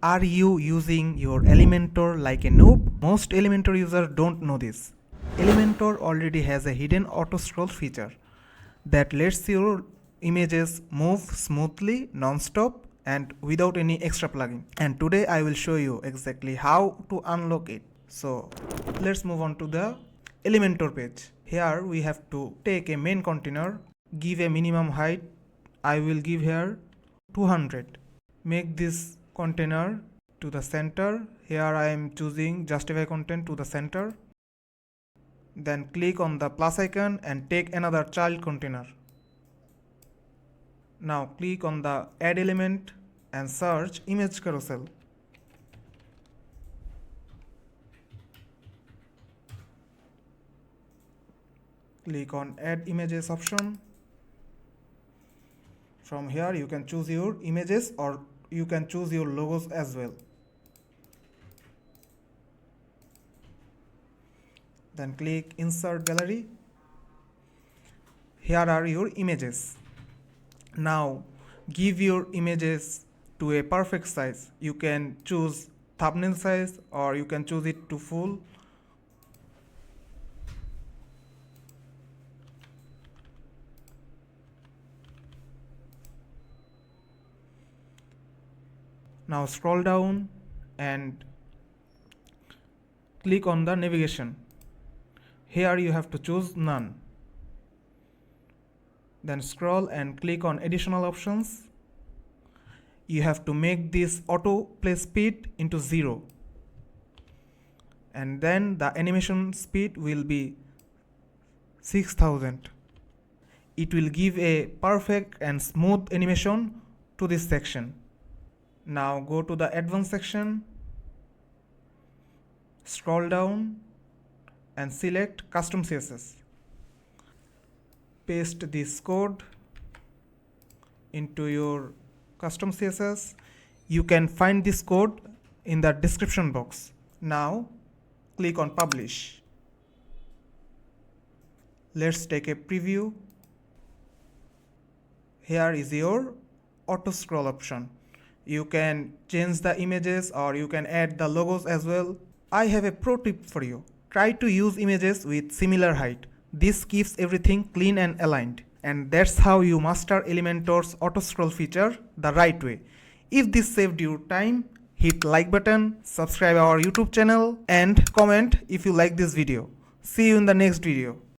Are you using your Elementor like a noob? Most Elementor users don't know this. Elementor already has a hidden auto scroll feature that lets your images move smoothly, non-stop and without any extra plugin. And today I will show you exactly how to unlock it. So let's move on to the Elementor page. Here we have to take a main container, give a minimum height. I will give here 200. Make this container to the center. Here I am choosing justify content to the center. Then click on the plus icon and take another child container. Now click on the add element and search image carousel. Click on add images option. From here you can choose your images or you can choose your logos as well. Then click insert gallery. Here are your images. Now give your images to a perfect size. You can choose thumbnail size or you can choose it to full. Now scroll down and click on the navigation. Here you have to choose none. Then scroll and click on additional options. You have to make this auto play speed into 0. And then the animation speed will be 6000. It will give a perfect and smooth animation to this section. Now go to the advanced section, scroll down and select custom CSS. Paste this code into your custom CSS. You can find this code in the description box. Now click on publish. Let's take a preview. Here is your auto scroll option. You can change the images or you can add the logos as well. I have a pro tip for you. Try to use images with similar height. This keeps everything clean and aligned. And that's how you master Elementor's auto scroll feature the right way. If this saved you time, hit like button, subscribe our YouTube channel and comment if you like this video. See you in the next video.